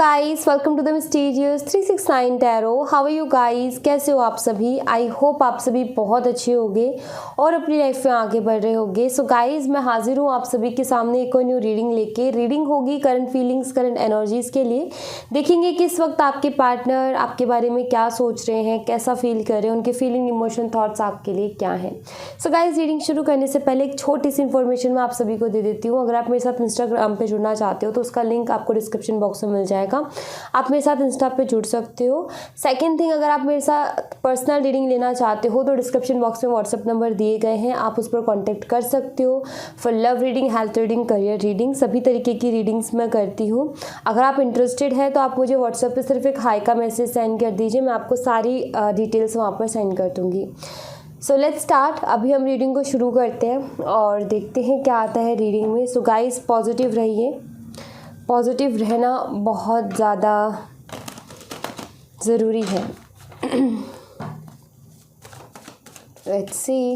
Guys welcome to the mysterious 369 tarot. How are you guys, कैसे हो आप सभी। आई होप आप सभी बहुत अच्छे होंगे और अपनी लाइफ में आगे बढ़ रहे होंगे। सो गाइस मैं हाजिर हूँ आप सभी के सामने एक और न्यू रीडिंग लेके। रीडिंग होगी करंट फीलिंग्स, करंट एनर्जीज के लिए। देखेंगे कि इस वक्त आपके पार्टनर आपके बारे में क्या सोच रहे हैं, कैसा फील कर रहे हैं, उनके फीलिंग, इमोशन, थॉट्स आपके लिए क्या है। सो गाइस रीडिंग शुरू करने से पहले एक छोटी सी इन्फॉर्मेशन मैं आप सभी को दे देती हूँ। अगर आप मेरे साथ इंस्टाग्राम पे जुड़ना चाहते हो तो उसका लिंक आपको डिस्क्रिप्शन बॉक्स में मिल जाएगा। आप मेरे साथ इंस्टा पे जुड़ सकते हो। सेकंड थिंग, अगर आप मेरे साथ पर्सनल रीडिंग लेना चाहते हो तो डिस्क्रिप्शन बॉक्स में व्हाट्सएप नंबर दिए गए हैं, आप उस पर कांटेक्ट कर सकते हो। For love reading, health reading, career reading, सभी तरीके की रीडिंग्स मैं करती हूँ। अगर आप इंटरेस्टेड है तो आप मुझे व्हाट्सएप पे सिर्फ एक हाई का मैसेज सेंड कर दीजिए, मैं आपको सारी डिटेल्स वहाँ पर सेंड कर दूँगी। So let's start. अभी हम रीडिंग को शुरू करते हैं और देखते हैं क्या आता है रीडिंग में। सो गाइस पॉजिटिव रहिए। पॉजिटिव रहना बहुत ज़्यादा ज़रूरी है। Let's see.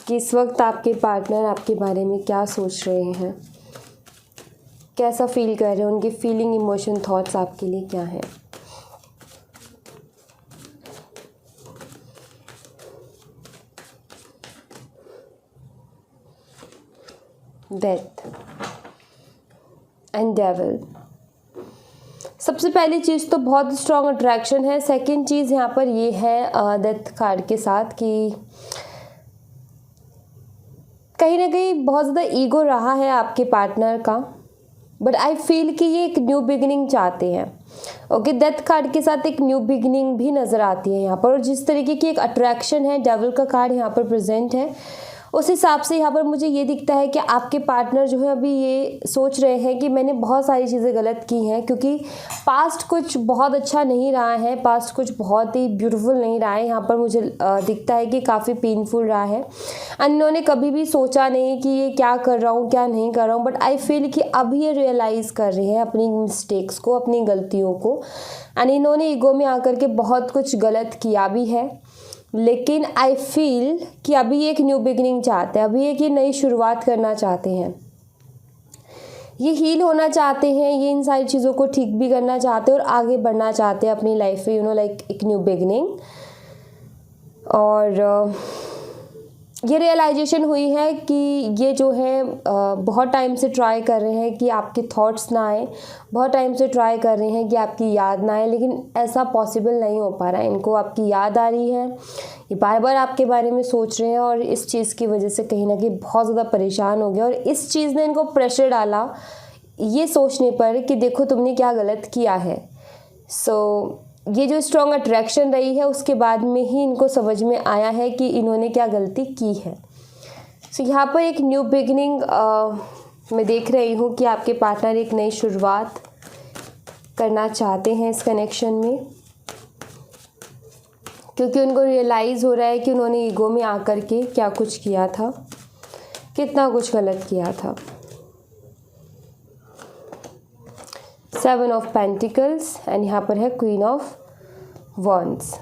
कि इस वक्त आपके पार्टनर आपके बारे में क्या सोच रहे हैं, कैसा फील कर रहे हैं, उनके फीलिंग, इमोशन, थॉट्स आपके लिए क्या है। Death and devil. सबसे पहली चीज़ तो बहुत स्ट्रॉन्ग अट्रैक्शन है। सेकंड चीज़ यहाँ पर ये है डेथ कार्ड के साथ कि कहीं ना कहीं बहुत ज़्यादा ईगो रहा है आपके पार्टनर का, बट आई फील कि ये एक न्यू बिगिनिंग चाहते हैं। ओके, डेथ कार्ड के साथ एक न्यू बिगिनिंग भी नज़र आती है यहाँ पर। और जिस तरीके की एक अट्रैक्शन है, डेविल का कार्ड यहाँ पर प्रेजेंट है, उस हिसाब से यहाँ पर मुझे ये दिखता है कि आपके पार्टनर जो है अभी ये सोच रहे हैं कि मैंने बहुत सारी चीज़ें गलत की हैं, क्योंकि पास्ट कुछ बहुत अच्छा नहीं रहा है, पास्ट कुछ बहुत ही ब्यूटीफुल नहीं रहा है। यहाँ पर मुझे दिखता है कि काफ़ी पेनफुल रहा है। एंड इन्होंने कभी भी सोचा नहीं कि ये क्या कर रहा हूँ, क्या नहीं कर रहा हूँ, बट आई फील कि अब ये रियलाइज़ कर रहे हैं अपनी मिस्टेक्स को, अपनी गलतियों को। एंड इन्होंने ईगो में आकर के बहुत कुछ गलत किया भी है, लेकिन आई फील कि अभी एक न्यू बिगिनिंग चाहते हैं, अभी एक ये नई शुरुआत करना चाहते हैं, ये हील होना चाहते हैं, ये इन सारी चीज़ों को ठीक भी करना चाहते हैं और आगे बढ़ना चाहते हैं अपनी लाइफ में, लाइक एक न्यू बिगिनिंग। और ये रियलाइजेशन हुई है कि ये जो है बहुत टाइम से ट्राई कर रहे हैं कि आपके थॉट्स ना आए, बहुत टाइम से ट्राई कर रहे हैं कि आपकी याद ना आए, लेकिन ऐसा पॉसिबल नहीं हो पा रहा है। इनको आपकी याद आ रही है, ये बार बार आपके बारे में सोच रहे हैं और इस चीज़ की वजह से कहीं ना कहीं बहुत ज़्यादा परेशान हो गए और इस चीज़ ने इनको प्रेशर डाला ये सोचने पर कि देखो तुमने क्या गलत किया है। सो ये जो स्ट्रॉन्ग अट्रैक्शन रही है उसके बाद में ही इनको समझ में आया है कि इन्होंने क्या गलती की है। सो यहाँ पर एक न्यू बिगिनिंग मैं देख रही हूँ कि आपके पार्टनर एक नई शुरुआत करना चाहते हैं इस कनेक्शन में, क्योंकि उनको रियलाइज़ हो रहा है कि उन्होंने ईगो में आकर के क्या कुछ किया था, कितना कुछ गलत किया था। 7 ऑफ पेंटिकल्स एंड यहाँ पर है क्वीन ऑफ वॉन्ड्स।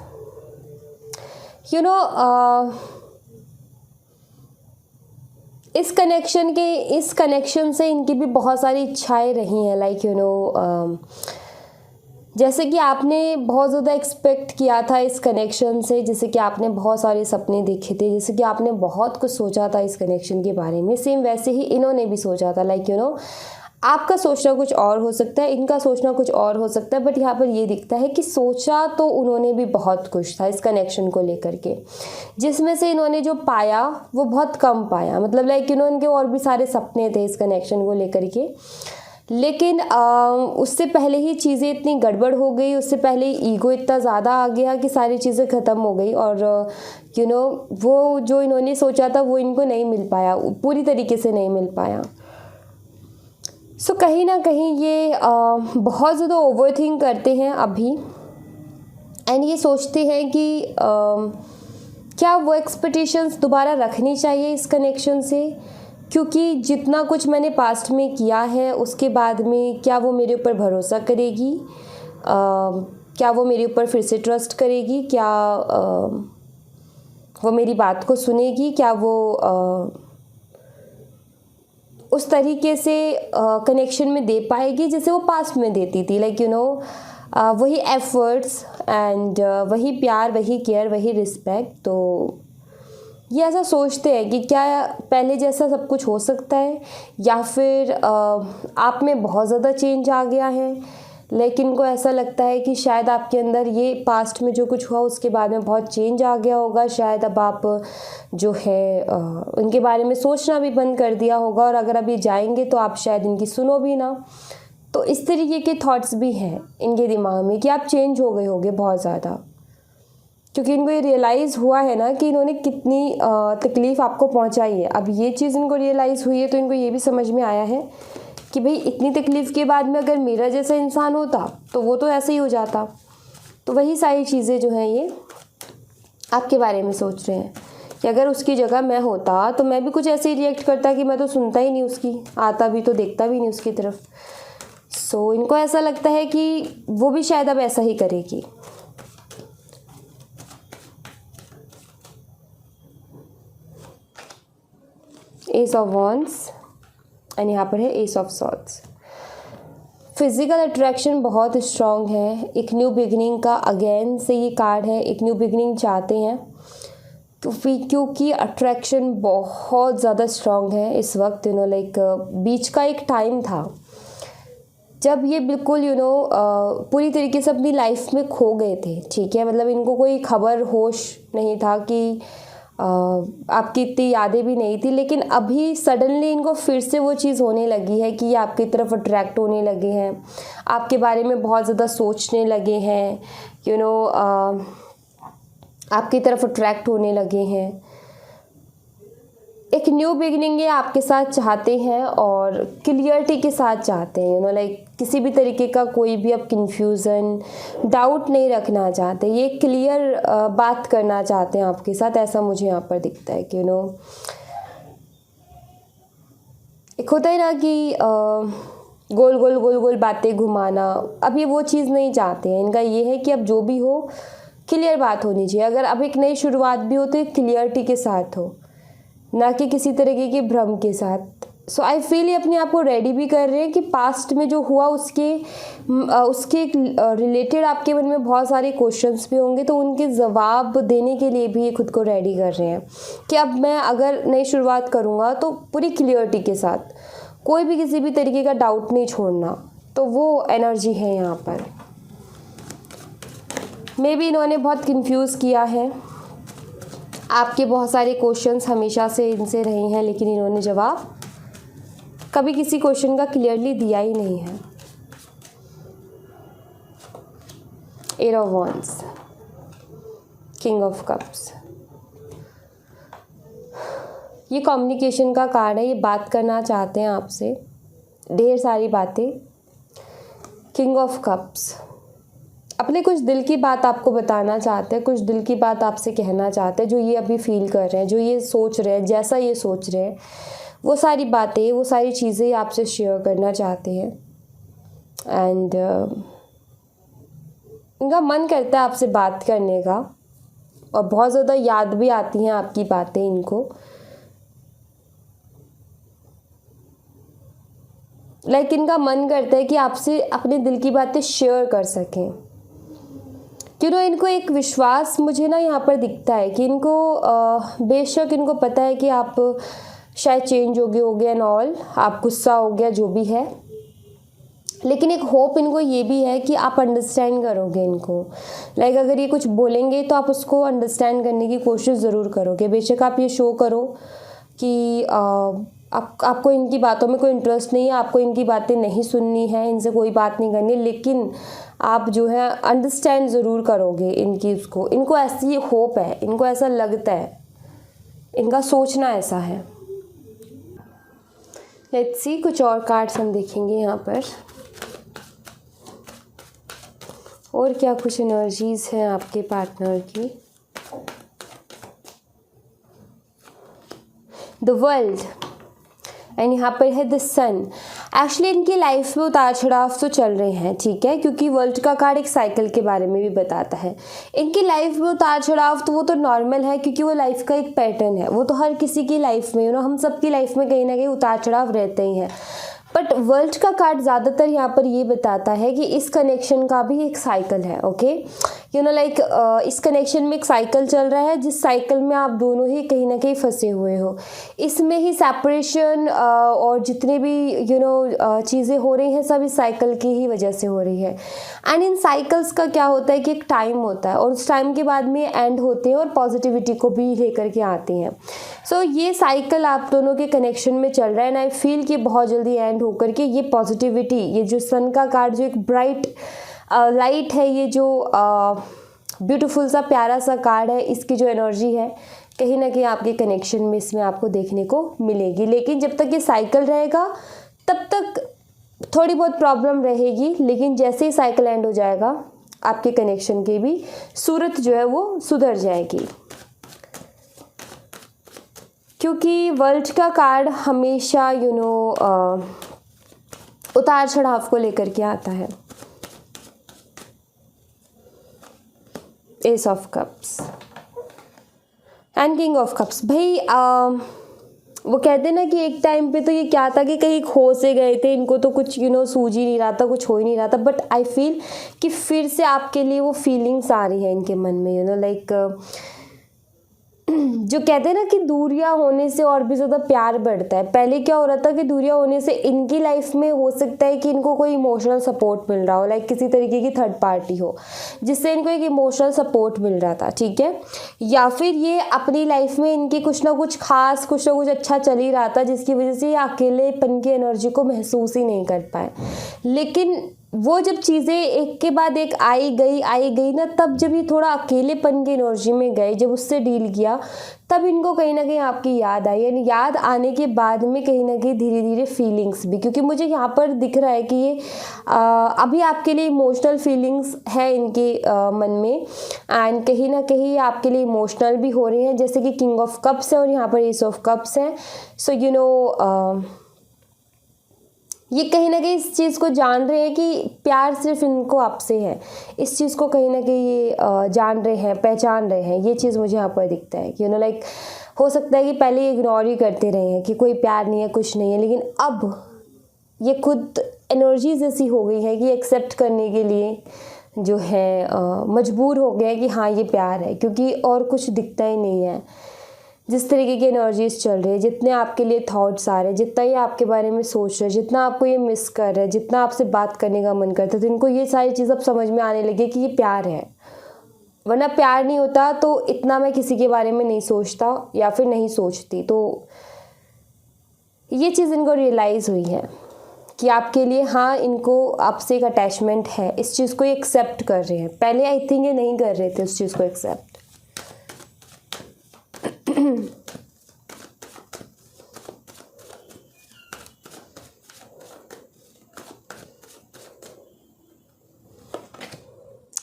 इस कनेक्शन से इनकी भी बहुत सारी इच्छाएं रही हैं, लाइक जैसे कि आपने बहुत ज़्यादा एक्सपेक्ट किया था इस कनेक्शन से, जैसे कि आपने बहुत सारे सपने देखे थे, जैसे कि आपने बहुत कुछ सोचा था इस कनेक्शन के बारे में, सेम वैसे ही इन्होंने भी सोचा था। लाइक आपका सोचना कुछ और हो सकता है, इनका सोचना कुछ और हो सकता है, बट यहाँ पर ये दिखता है कि सोचा तो उन्होंने भी बहुत कुछ था इस कनेक्शन को लेकर के, जिसमें से इन्होंने जो पाया वो बहुत कम पाया। मतलब लाइक इनके और भी सारे सपने थे इस कनेक्शन को लेकर के, लेकिन उससे पहले ही चीज़ें इतनी गड़बड़ हो गई, उससे पहले ईगो इतना ज़्यादा आ गया कि सारी चीज़ें ख़त्म हो गई और वो जो इन्होंने सोचा था वो इनको नहीं मिल पाया, पूरी तरीके से नहीं मिल पाया। सो कहीं ना कहीं ये बहुत ज़्यादा ओवरथिंक करते हैं अभी एंड ये सोचते हैं कि क्या वो एक्सपेक्टेशंस दोबारा रखनी चाहिए इस कनेक्शन से, क्योंकि जितना कुछ मैंने पास्ट में किया है उसके बाद में क्या वो मेरे ऊपर भरोसा करेगी, क्या वो मेरे ऊपर फिर से ट्रस्ट करेगी, क्या वो मेरी बात को सुनेगी, क्या वो उस तरीके से कनेक्शन में दे पाएगी जैसे वो पास्ट में देती थी, लाइक वही एफर्ट्स एंड वही प्यार, वही केयर, वही रिस्पेक्ट। तो ये ऐसा सोचते हैं कि क्या पहले जैसा सब कुछ हो सकता है, या फिर आप में बहुत ज़्यादा चेंज आ गया है। लेकिन इनको ऐसा लगता है कि शायद आपके अंदर ये पास्ट में जो कुछ हुआ उसके बाद में बहुत चेंज आ गया होगा, शायद अब आप जो है उनके बारे में सोचना भी बंद कर दिया होगा, और अगर अभी जाएंगे तो आप शायद इनकी सुनो भी ना। तो इस तरीके के थॉट्स भी हैं इनके दिमाग में कि आप चेंज हो गए होगे बहुत ज़्यादा, क्योंकि इनको ये रियलाइज़ हुआ है ना कि इन्होंने कितनी तकलीफ़ आपको पहुंचाई है। अब ये चीज़ इनको रियलाइज़ हुई है तो इनको ये भी समझ में आया है कि भाई इतनी तकलीफ़ के बाद में अगर मेरा जैसा इंसान होता तो वो तो ऐसे ही हो जाता। तो वही सारी चीज़ें जो हैं ये आपके बारे में सोच रहे हैं कि अगर उसकी जगह मैं होता तो मैं भी कुछ ऐसे ही रिएक्ट करता कि मैं तो सुनता ही नहीं उसकी, आता भी तो देखता भी नहीं उसकी तरफ। सो इनको ऐसा लगता है कि वो भी शायद अब ऐसा ही करेगी। एस ऑफ वॉन्ड्स एंड यहाँ पर है S of swords. Physical attraction बहुत स्ट्रॉन्ग है, एक न्यू बिगनिंग का अगेन से ये कार्ड है, एक न्यू बिगनिंग चाहते हैं क्योंकि अट्रैक्शन बहुत ज़्यादा स्ट्रॉन्ग है इस वक्त। लाइक बीच का एक टाइम था जब ये बिल्कुल पूरी तरीके से अपनी लाइफ में खो गए थे, ठीक है। मतलब इनको कोई खबर होश नहीं था कि आपकी इतनी यादें भी नहीं थी, लेकिन अभी सडनली इनको फिर से वो चीज़ होने लगी है कि ये आपकी तरफ अट्रैक्ट होने लगे हैं, आपके बारे में बहुत ज़्यादा सोचने लगे हैं, आपकी तरफ अट्रैक्ट होने लगे हैं। एक न्यू बिगिनिंग ये आपके साथ चाहते हैं और क्लियरिटी के साथ चाहते हैं। लाइक किसी भी तरीके का कोई भी अब कन्फ्यूज़न, डाउट नहीं रखना चाहते, ये क्लियर बात करना चाहते हैं आपके साथ। ऐसा मुझे यहाँ पर दिखता है कि एक होता है ना कि गोल गोल गोल गोल बातें घुमाना, अब ये वो चीज़ नहीं चाहते हैं। इनका ये है कि अब जो भी हो क्लियर बात होनी चाहिए। अगर अब एक नई शुरुआत भी हो तो एक क्लियरिटी के साथ हो, ना कि किसी तरीके के भ्रम के साथ। सो आई फील ये अपने आप को रेडी भी कर रहे हैं कि पास्ट में जो हुआ उसके रिलेटेड आपके मन में बहुत सारे क्वेश्चंस भी होंगे, तो उनके जवाब देने के लिए भी ये खुद को रेडी कर रहे हैं कि अब मैं अगर नई शुरुआत करूँगा तो पूरी क्लियरिटी के साथ, कोई भी किसी भी तरीके का डाउट नहीं छोड़ना। तो वो एनर्जी है यहाँ पर। मे बी इन्होंने बहुत कंफ्यूज किया है, आपके बहुत सारे क्वेश्चंस हमेशा से इनसे रहे हैं, लेकिन इन्होंने जवाब कभी किसी क्वेश्चन का क्लियरली दिया ही नहीं है। Eight of wands, king of cups, ये कम्युनिकेशन का कार्ड है। ये बात करना चाहते हैं आपसे, ढेर सारी बातें। किंग ऑफ कप्स, अपने कुछ दिल की बात आपको बताना चाहते हैं, कुछ दिल की बात आपसे कहना चाहते हैं, जो ये अभी फील कर रहे हैं, जो ये सोच रहे हैं, जैसा ये सोच रहे हैं, वो सारी बातें, वो सारी चीज़ें आपसे शेयर करना चाहते हैं। एंड इनका मन करता है आपसे बात करने का, और बहुत ज़्यादा याद भी आती हैं आपकी बातें इनको। लाइक इनका मन करता है कि आपसे अपने दिल की बातें शेयर कर सकें। इनको एक विश्वास मुझे ना यहाँ पर दिखता है कि इनको बेशक इनको पता है कि आप शायद चेंज हो गए एंड ऑल, आप गुस्सा हो गया जो भी है, लेकिन एक होप इनको ये भी है कि आप अंडरस्टैंड करोगे इनको। लाइक अगर ये कुछ बोलेंगे तो आप उसको अंडरस्टैंड करने की कोशिश ज़रूर करोगे। बेशक आप ये शो करो कि आपको इनकी बातों में कोई इंटरेस्ट नहीं है, आपको इनकी बातें नहीं सुननी है, इनसे कोई बात नहीं करनी, लेकिन आप जो है अंडरस्टैंड ज़रूर करोगे इनकी उसको। इनको ऐसी होप है, इनको ऐसा लगता है, इनका सोचना ऐसा है। लेट्स सी, कुछ और कार्ड्स हम देखेंगे यहाँ पर, और क्या कुछ एनर्जीज़ हैं आपके पार्टनर की। द वर्ल्ड, एंड यहाँ पर है द सन। एक्चुअली इनकी लाइफ में उतार चढ़ाव तो चल रहे हैं, ठीक है, क्योंकि वर्ल्ड का कार्ड एक साइकिल के बारे में भी बताता है। इनकी लाइफ में उतार चढ़ाव तो वो तो नॉर्मल है, क्योंकि वो लाइफ का एक पैटर्न है, वो तो हर किसी की लाइफ में हम सबकी लाइफ में कहीं ना कहीं उतार चढ़ाव रहते ही हैं। बट वर्ल्ड का कार्ड ज़्यादातर यहाँ पर ये बताता है कि इस कनेक्शन का भी एक साइकिल है। ओके, लाइक इस कनेक्शन में एक साइकिल चल रहा है, जिस साइकिल में आप दोनों ही कहीं ना कहीं फंसे हुए हो। इसमें ही सेपरेशन और जितने भी चीज़ें हो रही हैं सब इस साइकिल की ही वजह से हो रही है। एंड इन साइकिल्स का क्या होता है कि एक टाइम होता है और उस टाइम के बाद में एंड होते हैं और पॉजिटिविटी को भी लेकर के आती हैं। सो ये साइकिल आप दोनों के कनेक्शन में चल रहा है एंड आई फील कि बहुत जल्दी एंड होकर के ये पॉजिटिविटी, ये जो सन का कार्ड जो एक ब्राइट लाइट है, ये जो ब्यूटीफुल सा प्यारा सा कार्ड है, इसकी जो एनर्जी है कहीं ना कहीं आपके कनेक्शन में इसमें आपको देखने को मिलेगी। लेकिन जब तक ये साइकिल रहेगा तब तक थोड़ी बहुत प्रॉब्लम रहेगी, लेकिन जैसे ही साइकिल एंड हो जाएगा आपके कनेक्शन की भी सूरत जो है वो सुधर जाएगी। क्योंकि वर्ल्ड का कार्ड हमेशा उतार चढ़ाव को लेकर के आता है। S of cups and king of cups. भाई वो कहते हैं ना कि एक टाइम पे तो ये क्या था कि कहीं खो से गए थे, इनको तो कुछ सूझ ही नहीं रहा था, कुछ हो ही नहीं रहा था। बट आई फील कि फिर से आपके लिए वो फीलिंग्स आ रही है इनके मन में, लाइक जो कहते हैं ना कि दूरियां होने से और भी ज़्यादा प्यार बढ़ता है। पहले क्या हो रहा था कि दूरियां होने से इनकी लाइफ में हो सकता है कि इनको कोई इमोशनल सपोर्ट मिल रहा हो, लाइक किसी तरीके की थर्ड पार्टी हो जिससे इनको एक इमोशनल सपोर्ट मिल रहा था, ठीक है, या फिर ये अपनी लाइफ में इनकी कुछ ना कुछ खास, कुछ ना कुछ अच्छा चल ही रहा था जिसकी वजह से ये अकेलेपन की एनर्जी को महसूस ही नहीं कर पाए। लेकिन वो जब चीज़ें एक के बाद एक आई गई ना, तब जब ये थोड़ा अकेलेपन की एनर्जी में गए, जब उससे डील किया, तब इनको कहीं ना कहीं आपकी याद आई। यानी याद आने के बाद में कहीं ना कहीं धीरे धीरे फीलिंग्स भी, क्योंकि मुझे यहाँ पर दिख रहा है कि ये अभी आपके लिए इमोशनल फीलिंग्स है इनके मन में, एंड कहीं ना कहीं आपके लिए इमोशनल भी हो रहे हैं, जैसे कि किंग ऑफ कप्स है और यहाँ पर एस ऑफ कप्स है। सो ये कहीं ना कहीं इस चीज़ को जान रहे हैं कि प्यार सिर्फ इनको आपसे है, इस चीज़ को कहीं ना कहीं ये जान रहे हैं, पहचान रहे हैं। ये चीज़ मुझे यहाँ पर दिखता है कि लाइक हो सकता है कि पहले ये इग्नोर ही करते रहे हैं कि कोई प्यार नहीं है, कुछ नहीं है, लेकिन अब ये खुद एनर्जी जैसी हो गई है कि एक्सेप्ट करने के लिए जो है मजबूर हो गए कि हाँ ये प्यार है, क्योंकि और कुछ दिखता ही नहीं है। जिस तरीके की एनर्जीज चल रही है, जितने आपके लिए थॉट्स आ रहे हैं, जितना ये आपके बारे में सोच रहे हैं, जितना आपको ये मिस कर रहे हैं, जितना आपसे बात करने का मन करता है, तो इनको ये सारी चीज़ अब समझ में आने लगी कि ये प्यार है। वरना प्यार नहीं होता तो इतना मैं किसी के बारे में नहीं सोचता या फिर नहीं सोचती। तो ये चीज़ इनको रियलाइज़ हुई है कि आपके लिए हाँ इनको आपसे एक अटैचमेंट है, इस चीज़ को ये एक्सेप्ट कर रहे हैं। पहले आई थिंक ये नहीं कर रहे थे उस चीज़ को accept.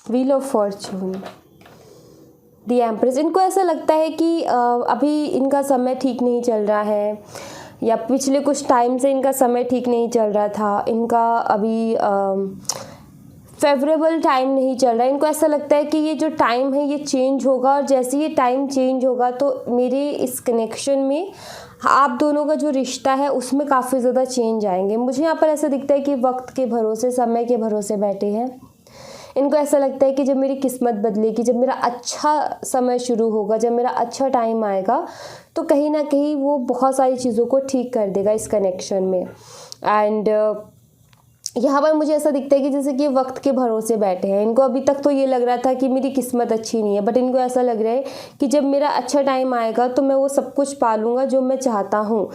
Wheel of fortune, the empress. इनको ऐसा लगता है कि अभी इनका समय ठीक नहीं चल रहा है, या पिछले कुछ टाइम से इनका समय ठीक नहीं चल रहा था, इनका अभी फेवरेबल टाइम नहीं चल रहा है। इनको ऐसा लगता है कि ये जो टाइम है ये चेंज होगा, और जैसे ये टाइम चेंज होगा तो मेरे इस कनेक्शन में आप दोनों का जो रिश्ता है उसमें काफ़ी ज़्यादा चेंज आएंगे। मुझे यहाँ पर ऐसा दिखता है कि वक्त के भरोसे, समय के भरोसे बैठे हैं। इनको ऐसा लगता है कि जब मेरी किस्मत बदलेगी, जब मेरा अच्छा समय शुरू होगा, जब मेरा अच्छा टाइम आएगा, तो कहीं ना कहीं वो बहुत सारी चीज़ों को ठीक कर देगा इस कनेक्शन में। एंड यहाँ पर मुझे ऐसा दिखता है कि जैसे कि वक्त के भरोसे बैठे हैं। इनको अभी तक तो ये लग रहा था कि मेरी किस्मत अच्छी नहीं है, बट इनको ऐसा लग रहा है कि जब मेरा अच्छा टाइम आएगा तो मैं वो सब कुछ पालूंगा जो मैं चाहता हूँ।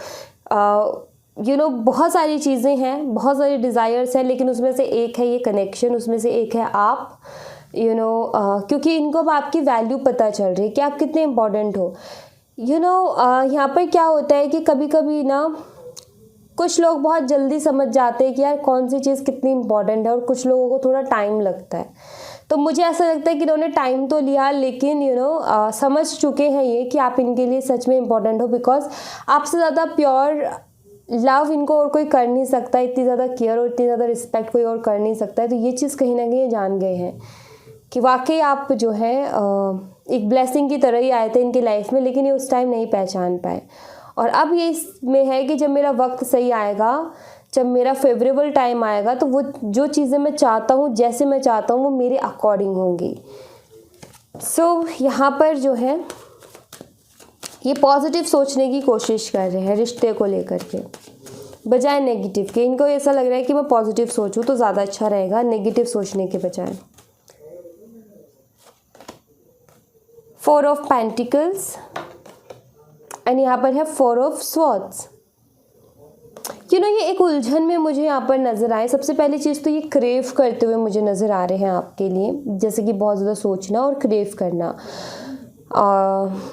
बहुत सारी चीज़ें हैं, बहुत सारे डिज़ायर्स हैं, लेकिन उसमें से एक है ये कनेक्शन, उसमें से एक है आप। क्योंकि इनको अब आपकी वैल्यू पता चल रही है कि आप कितने इम्पोर्टेंट हो। यहाँ पर क्या होता है कि कभी कभी ना कुछ लोग बहुत जल्दी समझ जाते हैं कि यार कौन सी चीज़ कितनी इम्पोर्टेंट है, और कुछ लोगों को थोड़ा टाइम लगता है। तो मुझे ऐसा लगता है कि इन्होंने टाइम तो लिया, लेकिन समझ चुके हैं ये कि आप इनके लिए सच में इम्पोर्टेंट हो, बिकॉज आपसे ज़्यादा प्योर लव इनको और कोई कर नहीं सकता, इतनी ज़्यादा केयर और इतनी ज़्यादा रिस्पेक्ट कोई और कर नहीं सकता है। तो ये चीज़ कहीं ना कहीं जान गए हैं कि वाकई आप जो है एक ब्लेसिंग की तरह ही आए थे इनकी लाइफ में, लेकिन ये उस टाइम नहीं पहचान पाए। और अब ये इसमें है कि जब मेरा वक्त सही आएगा, जब मेरा फेवरेबल टाइम आएगा, तो वो जो चीज़ें मैं चाहता हूँ, जैसे मैं चाहता हूँ, वो मेरे अकॉर्डिंग होंगी। सो यहाँ पर जो है ये पॉजिटिव सोचने की कोशिश कर रहे हैं रिश्ते को लेकर के, बजाय नेगेटिव के। इनको ऐसा लग रहा है कि मैं पॉजिटिव सोचूं तो ज़्यादा अच्छा रहेगा नेगेटिव सोचने के बजाय। 4 ऑफ पेंटिकल्स एंड यहाँ पर है 4 ऑफ स्वॉर्ड्स। ये एक उलझन में मुझे यहाँ पर नज़र आए। सबसे पहली चीज़ तो ये क्रेव करते हुए मुझे नज़र आ रहे हैं आपके लिए, जैसे कि बहुत ज़्यादा सोचना और क्रेव करना।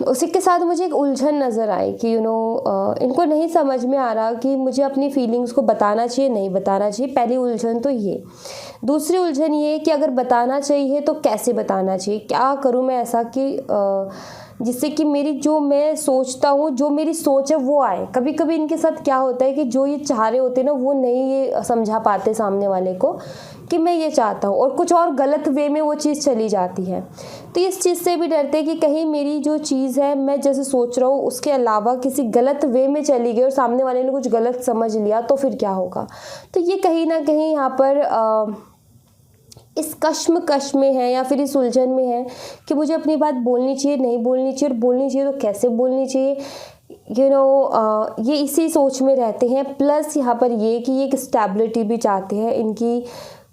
उसी के साथ मुझे एक उलझन नज़र आई कि इनको नहीं समझ में आ रहा कि मुझे अपनी फीलिंग्स को बताना चाहिए, नहीं बताना चाहिए। पहली उलझन तो ये। दूसरी उलझन ये कि अगर बताना चाहिए तो कैसे बताना चाहिए, क्या करूँ मैं ऐसा कि जिससे कि मेरी जो मैं सोचता हूँ, जो मेरी सोच है वो आए। कभी कभी इनके साथ क्या होता है कि जो ये चाह रहे होते हैं ना, वो नहीं ये समझा पाते सामने वाले को कि मैं ये चाहता हूँ, और कुछ और गलत वे में वो चीज़ चली जाती है। तो इस चीज़ से भी डरते हैं कि कहीं मेरी जो चीज़ है, मैं जैसे सोच रहा हूँ उसके अलावा किसी गलत वे में चली गई और सामने वाले ने कुछ गलत समझ लिया तो फिर क्या होगा। तो ये कहीं ना कहीं यहाँ पर इस कश्मकश में है या फिर इस उलझन में है कि मुझे अपनी बात बोलनी चाहिए, नहीं बोलनी चाहिए, और बोलनी चाहिए तो कैसे बोलनी चाहिए। ये इसी सोच में रहते हैं। प्लस यहाँ पर ये कि ये एक स्टेबिलिटी भी चाहते हैं, इनकी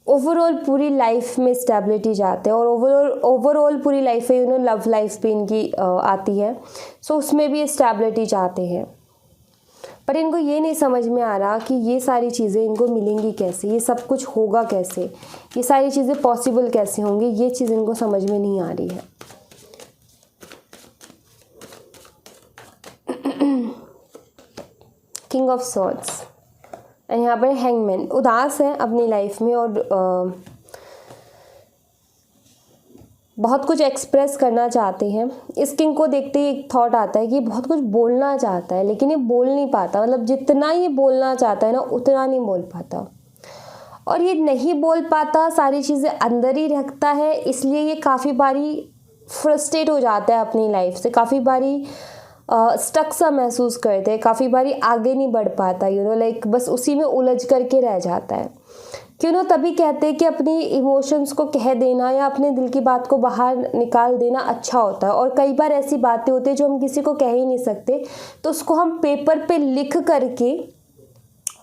ओवरऑल पूरी लाइफ में स्टेबिलिटी चाहते हैं, और ओवरऑल पूरी लाइफ में लव लाइफ भी इनकी आती है। सो उसमें भी स्टेबिलिटी चाहते हैं। पर इनको ये नहीं समझ में आ रहा कि ये सारी चीज़ें इनको मिलेंगी कैसे, ये सब कुछ होगा कैसे, ये सारी चीज़ें पॉसिबल कैसे होंगी, ये चीज़ इनको समझ में नहीं आ रही है। किंग ऑफ स्वॉर्ड्स एंड यहाँ पर हैंगमैन उदास है अपनी लाइफ में और बहुत कुछ एक्सप्रेस करना चाहते हैं। इस किंग को देखते ही एक थॉट आता है कि बहुत कुछ बोलना चाहता है, लेकिन ये बोल नहीं पाता। मतलब जितना ये बोलना चाहता है ना, उतना नहीं बोल पाता, और ये नहीं बोल पाता, सारी चीज़ें अंदर ही रखता है। इसलिए ये काफ़ी बारी फ्रस्ट्रेट हो जाता है अपनी लाइफ से, काफ़ी बारी स्टक सा महसूस करते हैं, काफ़ी बारी आगे नहीं बढ़ पाता। लाइक बस उसी में उलझ करके रह जाता है। तभी कहते हैं कि अपनी इमोशंस को कह देना या अपने दिल की बात को बाहर निकाल देना अच्छा होता है। और कई बार ऐसी बातें होती है जो हम किसी को कह ही नहीं सकते, तो उसको हम पेपर पे लिख करके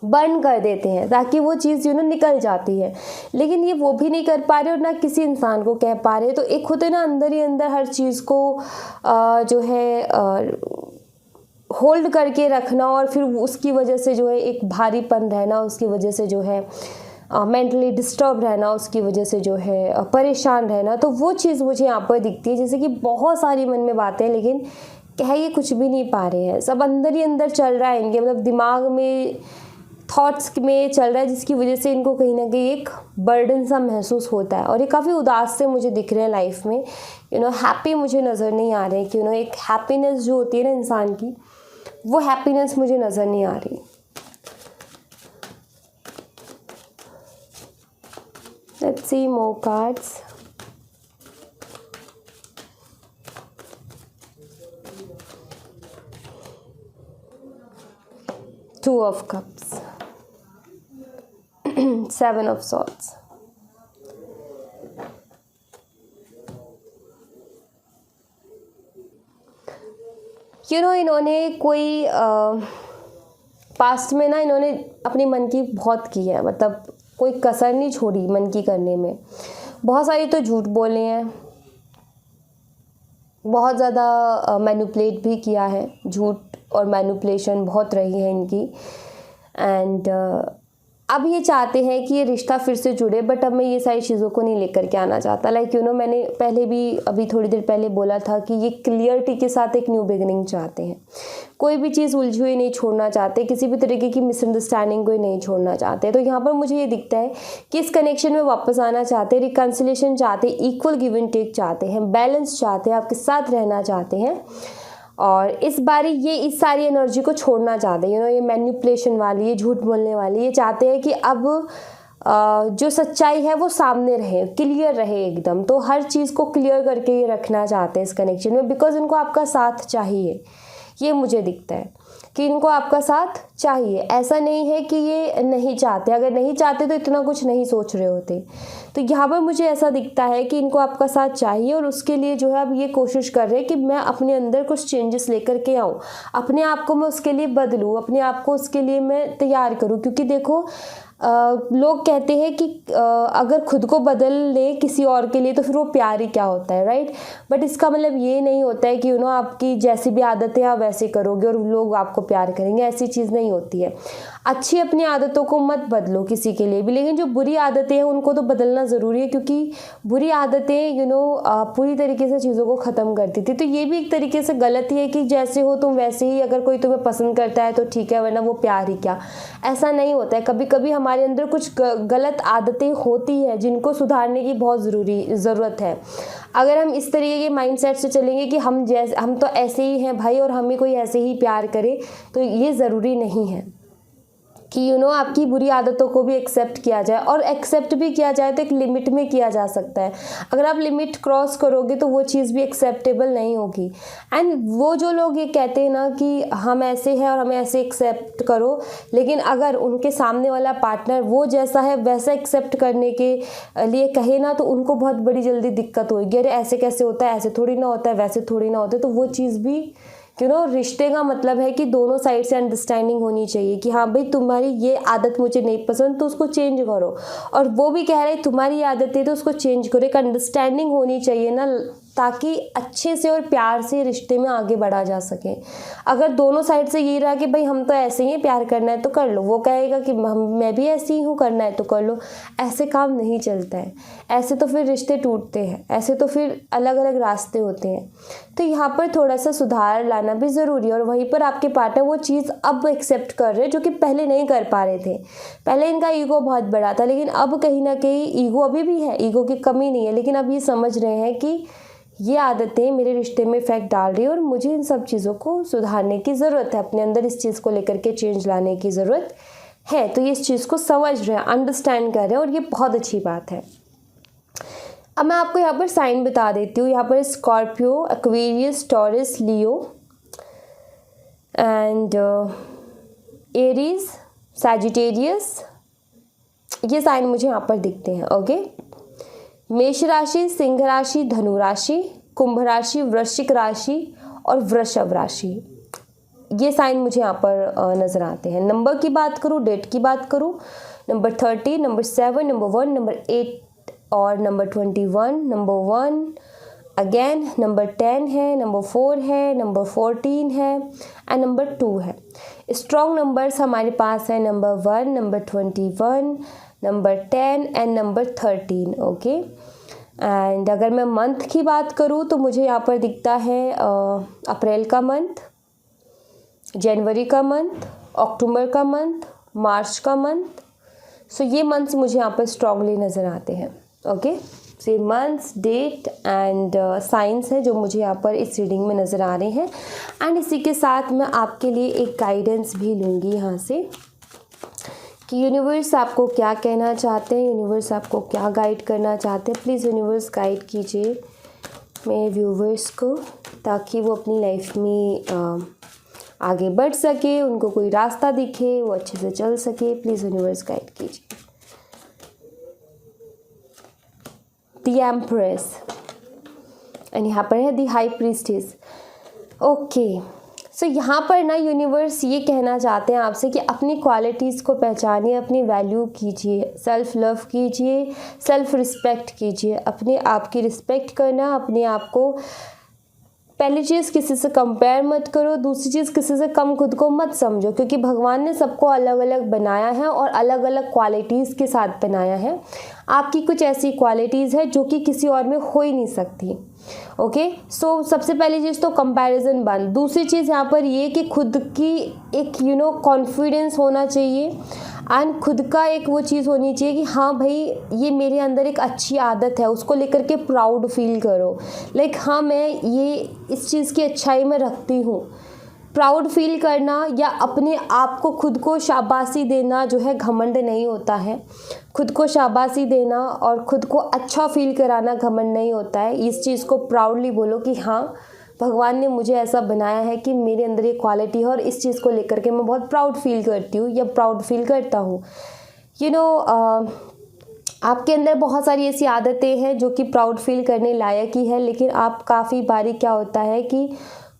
बर्न कर देते हैं ताकि वो चीज़ निकल जाती है। लेकिन ये वो भी नहीं कर पा रहे और ना किसी इंसान को कह पा रहे। तो एक होते ना अंदर ही अंदर हर चीज़ को जो है होल्ड करके रखना, और फिर उसकी वजह से जो है एक भारीपन रहना, उसकी वजह से जो है मेंटली डिस्टर्ब रहना, उसकी वजह से जो है परेशान रहना। तो वो चीज़ मुझे यहाँ पर दिखती है, जैसे कि बहुत सारी मन में बातें हैं लेकिन कह ये कुछ भी नहीं पा रहे हैं। सब अंदर ही अंदर चल रहा है इनके, मतलब दिमाग में थॉट्स में चल रहा है, जिसकी वजह से इनको कहीं ना कहीं एक बर्डन सा महसूस होता है। और ये काफ़ी उदास से मुझे दिख रहे हैं लाइफ में। हैप्पी मुझे नज़र नहीं आ रहे कि एक हैप्पीनेस जो होती है ना इंसान की, वो हैप्पीनेस मुझे नज़र नहीं आ रही। Let's see more cards. Two of Cups. 7 of Swords. इन्होंने कोई पास्ट में ना इन्होंने अपनी मन की बहुत की है, मतलब कोई कसर नहीं छोड़ी मन की करने में। बहुत सारी तो झूठ बोले हैं, बहुत ज़्यादा मैनिपुलेट भी किया है, झूठ और मैनिपुलेशन बहुत रही है इनकी। एंड अब ये चाहते हैं कि ये रिश्ता फिर से जुड़े, बट अब मैं ये सारी चीज़ों को नहीं लेकर के आना चाहता। लाइक मैंने पहले भी अभी थोड़ी देर पहले बोला था कि ये क्लियरिटी के साथ एक न्यू बिगिनिंग चाहते हैं। कोई भी चीज़ उलझी हुई नहीं छोड़ना चाहते, किसी भी तरीके की मिसअंडरस्टैंडिंग को नहीं छोड़ना चाहते। तो यहाँ पर मुझे ये दिखता है कि इस कनेक्शन में वापस आना चाहते हैं, रिकन्सिलेशन चाहते हैं, इक्वल गिव एंड टेक चाहते हैं, बैलेंस चाहते हैं, आपके साथ रहना चाहते हैं। और इस बारी ये इस सारी एनर्जी को छोड़ना चाहते हैं, ये मैनिपुलेशन वाली, ये झूठ बोलने वाली, ये चाहते हैं कि अब जो सच्चाई है वो सामने रहे, क्लियर रहे एकदम। तो हर चीज़ को क्लियर करके ये रखना चाहते हैं इस कनेक्शन में, बिकॉज इनको आपका साथ चाहिए। ये मुझे दिखता है कि इनको आपका साथ चाहिए, ऐसा नहीं है कि ये नहीं चाहते। अगर नहीं चाहते तो इतना कुछ नहीं सोच रहे होते। तो यहाँ पर मुझे ऐसा दिखता है कि इनको आपका साथ चाहिए, और उसके लिए जो है अब ये कोशिश कर रहे हैं कि मैं अपने अंदर कुछ चेंजेस लेकर के आऊँ, अपने आप को मैं उसके लिए बदलूँ, अपने आप को उसके लिए मैं तैयार करूँ। क्योंकि देखो लोग कहते हैं कि अगर खुद को बदल ले किसी और के लिए तो फिर वो प्यार ही क्या होता है, राइट। बट इसका मतलब ये नहीं होता है कि आपकी जैसी भी आदतें आप वैसे करोगे और लोग आपको प्यार करेंगे, ऐसी चीज़ नहीं होती है। अच्छी अपनी आदतों को मत बदलो किसी के लिए भी, लेकिन जो बुरी आदतें हैं उनको तो बदलना ज़रूरी है, क्योंकि बुरी आदतें पूरी तरीके से चीज़ों को ख़त्म करती थी। तो ये भी एक तरीके से गलत ही है कि जैसे हो तुम वैसे ही, अगर कोई तुम्हें पसंद करता है तो ठीक है, वरना वो प्यार ही क्या। ऐसा नहीं होता है। कभी कभी हमारे अंदर कुछ गलत आदतें होती हैं जिनको सुधारने की बहुत ज़रूरत है। अगर हम इस तरीके के माइंडसेट से चलेंगे कि हम तो ऐसे ही हैं भाई और हमें कोई ऐसे ही प्यार करे, तो ये ज़रूरी नहीं है कि आपकी बुरी आदतों को भी एक्सेप्ट किया जाए। और एक्सेप्ट भी किया जाए तो एक लिमिट में किया जा सकता है। अगर आप लिमिट क्रॉस करोगे तो वो चीज़ भी एक्सेप्टेबल नहीं होगी। एंड वो जो लोग ये कहते हैं ना कि हम ऐसे हैं और हमें ऐसे एक्सेप्ट करो, लेकिन अगर उनके सामने वाला पार्टनर वो जैसा है वैसा एक्सेप्ट करने के लिए कहे ना, तो उनको बहुत बड़ी जल्दी दिक्कत होगी। अरे ऐसे कैसे होता है, ऐसे थोड़ी ना होता है, वैसे थोड़ी ना होता है। तो वो चीज़ भी रिश्ते का मतलब है कि दोनों साइड से अंडरस्टैंडिंग होनी चाहिए कि हाँ भाई तुम्हारी ये आदत मुझे नहीं पसंद तो उसको चेंज करो, और वो भी कह रहे तुम्हारी ये आदत है तो उसको चेंज करो। एक अंडरस्टैंडिंग होनी चाहिए ना, ताकि अच्छे से और प्यार से रिश्ते में आगे बढ़ा जा सके। अगर दोनों साइड से ये रहा कि भाई हम तो ऐसे ही हैं, प्यार करना है तो कर लो, वो कहेगा कि मैं भी ऐसी ही हूँ, करना है तो कर लो, ऐसे काम नहीं चलता है। ऐसे तो फिर रिश्ते टूटते हैं, ऐसे तो फिर अलग अलग रास्ते होते हैं। तो यहाँ पर थोड़ा सा सुधार लाना भी ज़रूरी है, और वहीं पर आपके पार्टनर वो चीज़ अब एक्सेप्ट कर रहे हैं जो कि पहले नहीं कर पा रहे थे। पहले इनका ईगो बहुत बड़ा था, लेकिन अब कहीं ना कहीं ईगो अभी भी है, ईगो की कमी नहीं है, लेकिन अब ये समझ रहे हैं कि ये आदतें मेरे रिश्ते में इफेक्ट डाल रही है और मुझे इन सब चीज़ों को सुधारने की ज़रूरत है, अपने अंदर इस चीज़ को लेकर के चेंज लाने की ज़रूरत है। तो ये इस चीज़ को समझ रहे हैं, अंडरस्टैंड कर रहे हैं, और ये बहुत अच्छी बात है। अब मैं आपको यहाँ पर साइन बता देती हूँ। यहाँ पर Scorpio, Aquarius, taurus, Leo and Aries, Sagittarius, ये साइन मुझे यहाँ पर दिखते हैं। ओके, मेष राशि, सिंह राशि, धनु राशि, कुंभ राशि, वृश्चिक राशि और वृषभ राशि, ये साइन मुझे यहाँ पर नज़र आते हैं। नंबर की बात करूँ, डेट की बात करूँ, नंबर 30, नंबर 7, नंबर 1, नंबर 8 और नंबर 21, नंबर 1 अगेन, नंबर 10 है, नंबर 4 है, नंबर 14 है एंड नंबर 2 है। स्ट्रॉन्ग नंबर्स हमारे पास है number 1, number 21, number 10 and number 13। Okay, and अगर मैं मंथ की बात करूँ तो मुझे यहाँ पर दिखता है अप्रैल का मंथ, जनवरी का मंथ, अक्टूबर का मंथ, मार्च का मंथ। सो ये मंथ्स मुझे यहाँ पर स्ट्रांगली नज़र आते हैं। ओके, सो ये मंथ्स, डेट एंड साइंस है जो मुझे यहाँ पर इस रीडिंग में नज़र आ रहे हैं। एंड इसी के साथ मैं आपके लिए एक गाइडेंस भी लूँगी यहाँ से कि यूनिवर्स आपको क्या कहना चाहते हैं, यूनिवर्स आपको क्या गाइड करना चाहते हैं। प्लीज़ यूनिवर्स गाइड कीजिए मेरे व्यूवर्स को, ताकि वो अपनी लाइफ में आगे बढ़ सके, उनको कोई रास्ता दिखे, वो अच्छे से चल सके। प्लीज़ यूनिवर्स गाइड कीजिए। द एम्प्रेस एंड यहाँ पर है द हाई प्रीस्टेस। ओके, सो यहाँ पर ना यूनिवर्स ये कहना चाहते हैं आपसे कि अपनी क्वालिटीज़ को पहचानिए, अपनी वैल्यू कीजिए, सेल्फ लव कीजिए, सेल्फ रिस्पेक्ट कीजिए। अपने आप की रिस्पेक्ट करना, अपने आप को पहली चीज़ किसी से कंपेयर मत करो, दूसरी चीज़ किसी से कम खुद को मत समझो, क्योंकि भगवान ने सबको अलग अलग बनाया है और अलग अलग क्वालिटीज़ के साथ बनाया है। आपकी कुछ ऐसी क्वालिटीज़ है जो कि किसी और में हो ही नहीं सकती। ओके, सो सबसे पहली चीज़ तो कंपैरिजन बंद। दूसरी चीज़ यहाँ पर ये कि खुद की एक कॉन्फिडेंस होना चाहिए। एंड खुद का एक वो चीज़ होनी चाहिए कि हाँ भाई ये मेरे अंदर एक अच्छी आदत है, उसको लेकर के प्राउड फील करो। लाइक हाँ मैं ये इस चीज़ की अच्छाई में रखती हूँ। प्राउड फील करना या अपने आप को खुद को शाबाशी देना जो है घमंड नहीं होता है। खुद को शाबाशी देना और खुद को अच्छा फील कराना घमंड नहीं होता है। इस चीज़ को प्राउडली बोलो कि हाँ भगवान ने मुझे ऐसा बनाया है कि मेरे अंदर ये क्वालिटी है और इस चीज़ को लेकर के मैं बहुत प्राउड फील करती हूँ या प्राउड फील करता हूँ। आपके अंदर बहुत सारी ऐसी आदतें हैं जो कि प्राउड फील करने लायक ही है, लेकिन आप काफ़ी बारी क्या होता है कि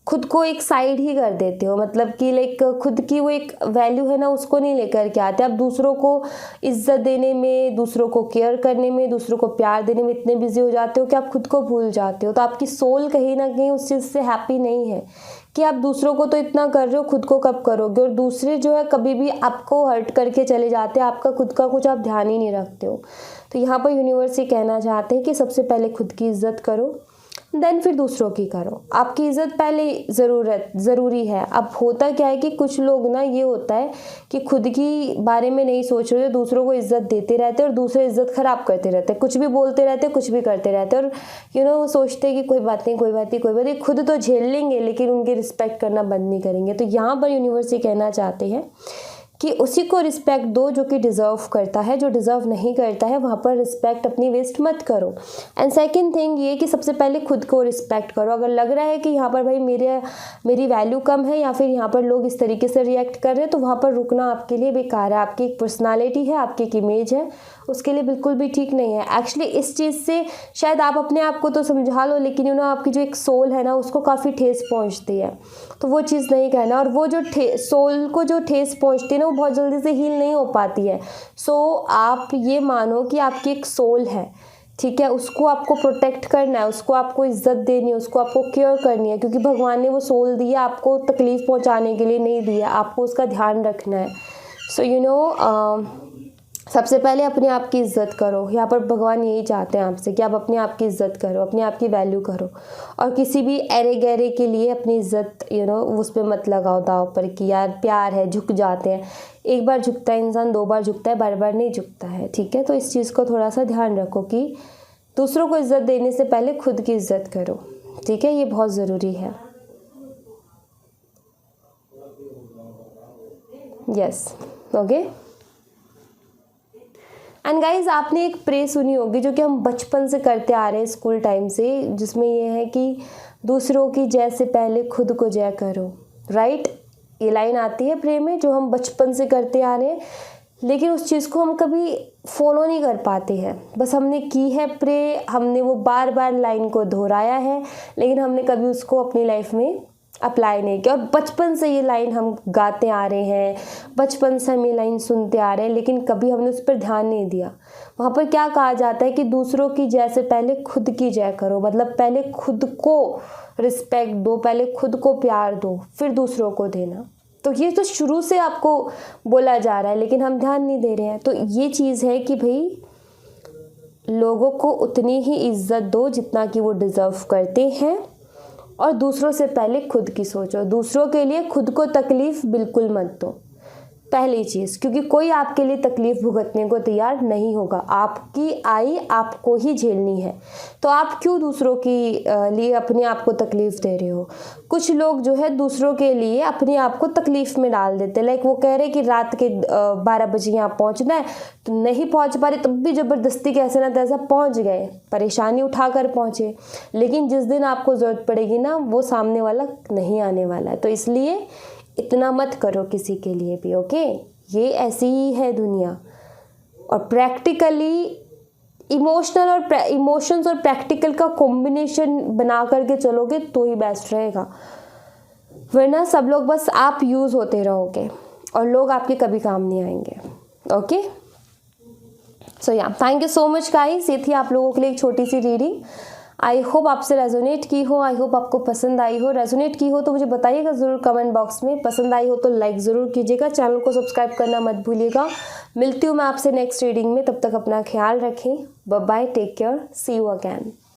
खुद को एक साइड ही कर देते हो। मतलब कि लाइक खुद की वो एक वैल्यू है ना, उसको नहीं लेकर के आते। आप दूसरों को इज्जत देने में, दूसरों को केयर करने में, दूसरों को प्यार देने में इतने बिजी हो जाते हो कि आप खुद को भूल जाते हो। तो आपकी सोल कहीं ना कहीं उस चीज़ से हैप्पी नहीं है कि आप दूसरों को तो इतना कर रहे हो, खुद को कब करोगे। और दूसरे जो है कभी भी आपको हर्ट करके चले जाते हैं, आपका खुद का कुछ आप ध्यान ही नहीं रखते हो। तो यहाँ पर यूनिवर्स ये कहना चाहते हैं कि सबसे पहले खुद की इज्जत करो, देन फिर दूसरों की करो। आपकी इज़्ज़त पहले ज़रूरी है। अब होता क्या है कि कुछ लोग ना, ये होता है कि खुद की बारे में नहीं सोच रहे, दूसरों को इज़्ज़त देते रहते हैं और दूसरे इज़्ज़त ख़राब करते रहते हैं। कुछ भी बोलते रहते हैं, कुछ भी करते रहते हैं, और वो सोचते हैं कि कोई बात नहीं, कोई बात नहीं, कोई बात नहीं, खुद तो झेल लेंगे लेकिन उनकी रिस्पेक्ट करना बंद नहीं करेंगे। तो यहाँ पर यूनिवर्स ये कहना चाहते हैं कि उसी को रिस्पेक्ट दो जो कि डिज़र्व करता है। जो डिज़र्व नहीं करता है वहाँ पर रिस्पेक्ट अपनी वेस्ट मत करो। एंड सेकंड थिंग ये कि सबसे पहले खुद को रिस्पेक्ट करो। अगर लग रहा है कि यहाँ पर भाई मेरी वैल्यू कम है या फिर यहाँ पर लोग इस तरीके से रिएक्ट कर रहे हैं, तो वहाँ पर रुकना आपके लिए बेकार है। आपकी एक पर्सनालिटी है, आपकी एक इमेज है, उसके लिए बिल्कुल भी ठीक नहीं है। एक्चुअली इस चीज़ से शायद आप अपने आप को तो समझा लो, लेकिन आपकी जो एक सोल है ना, उसको काफ़ी ठेस पहुँचती है। तो वो चीज़ नहीं करना। और वो जो सोल को जो ठेस पहुँचती है ना, वो बहुत जल्दी से हील नहीं हो पाती है। सो आप ये मानो कि आपकी एक सोल है, ठीक है, उसको आपको प्रोटेक्ट करना है, उसको आपको इज्जत देनी है, उसको आपको केयर करनी है, क्योंकि भगवान ने वो सोल दी है आपको तकलीफ़ पहुंचाने के लिए नहीं दी है, आपको उसका ध्यान रखना है। सो सबसे पहले अपने आप की इज़्ज़त करो। यहाँ पर भगवान यही चाहते हैं आपसे कि आप अपने आप की इज़्ज़त करो, अपने आप की वैल्यू करो, और किसी भी एरे गहरे के लिए अपनी इज़्ज़त उस पर मत लगाओ दाव पर कि यार प्यार है, झुक जाते हैं। एक बार झुकता है इंसान, 2 बार झुकता है, बार बार नहीं झुकता है, ठीक है। तो इस चीज़ को थोड़ा सा ध्यान रखो कि दूसरों को इज़्ज़त देने से पहले खुद की इज़्ज़त करो, ठीक है। ये बहुत ज़रूरी है। Yes, okay. एंड गाइज, आपने एक प्रे सुनी होगी जो कि हम बचपन से करते आ रहे हैं स्कूल टाइम से, जिसमें ये है कि दूसरों की जय से पहले खुद को जय करो, राइट। ये लाइन आती है प्रे में, जो हम बचपन से करते आ रहे हैं, लेकिन उस चीज़ को हम कभी फॉलो नहीं कर पाते हैं। बस हमने की है प्रे, हमने वो बार बार लाइन को दोहराया है, लेकिन हमने कभी उसको अपनी लाइफ में अप्लाई नहीं किया। और बचपन से ये लाइन हम गाते आ रहे हैं, बचपन से हम ये लाइन सुनते आ रहे हैं, लेकिन कभी हमने उस पर ध्यान नहीं दिया। वहाँ पर क्या कहा जाता है कि दूसरों की जय से पहले खुद की जय करो। मतलब पहले खुद को रिस्पेक्ट दो, पहले खुद को प्यार दो, फिर दूसरों को देना। तो ये तो शुरू से आपको बोला जा रहा है, लेकिन हम ध्यान नहीं दे रहे हैं। तो ये चीज़ है कि भाई लोगों को उतनी ही इज्जत दो जितना कि वो डिज़र्व करते हैं, और दूसरों से पहले खुद की सोचो। दूसरों के लिए खुद को तकलीफ़ बिल्कुल मत दो, पहली चीज़, क्योंकि कोई आपके लिए तकलीफ़ भुगतने को तैयार नहीं होगा। आपकी आई आपको ही झेलनी है, तो आप क्यों दूसरों की लिए अपने आप को तकलीफ़ दे रहे हो। कुछ लोग जो है दूसरों के लिए अपने आप को तकलीफ़ में डाल देते हैं। लाइक वो कह रहे कि रात के 12 बजे यहाँ पहुँचना है, तो नहीं पहुँच पा रहे, तब भी ज़बरदस्ती कैसे ना तैसा पहुँच गए, परेशानी उठा कर पहुँचे। लेकिन जिस दिन आपको ज़रूरत पड़ेगी ना, वो सामने वाला नहीं आने वाला है। तो इसलिए इतना मत करो किसी के लिए भी, ओके। ये ऐसी ही है दुनिया। और प्रैक्टिकली इमोशंस और प्रैक्टिकल का कॉम्बिनेशन बना करके चलोगे तो ही बेस्ट रहेगा, वरना सब लोग बस आप यूज़ होते रहोगे और लोग आपके कभी काम नहीं आएंगे, ओके। सो या thank you so much guys. ये थी आप लोगों के लिए एक छोटी सी रीडिंग। आई होप आपसे रेजोनेट की हो, आई होप आपको पसंद आई हो। रेजोनेट की हो तो मुझे बताइएगा ज़रूर कमेंट बॉक्स में। पसंद आई हो तो लाइक ज़रूर कीजिएगा, चैनल को सब्सक्राइब करना मत भूलिएगा। मिलती हूँ मैं आपसे नेक्स्ट रीडिंग में, तब तक अपना ख्याल रखें। Bye bye, take care, see you again.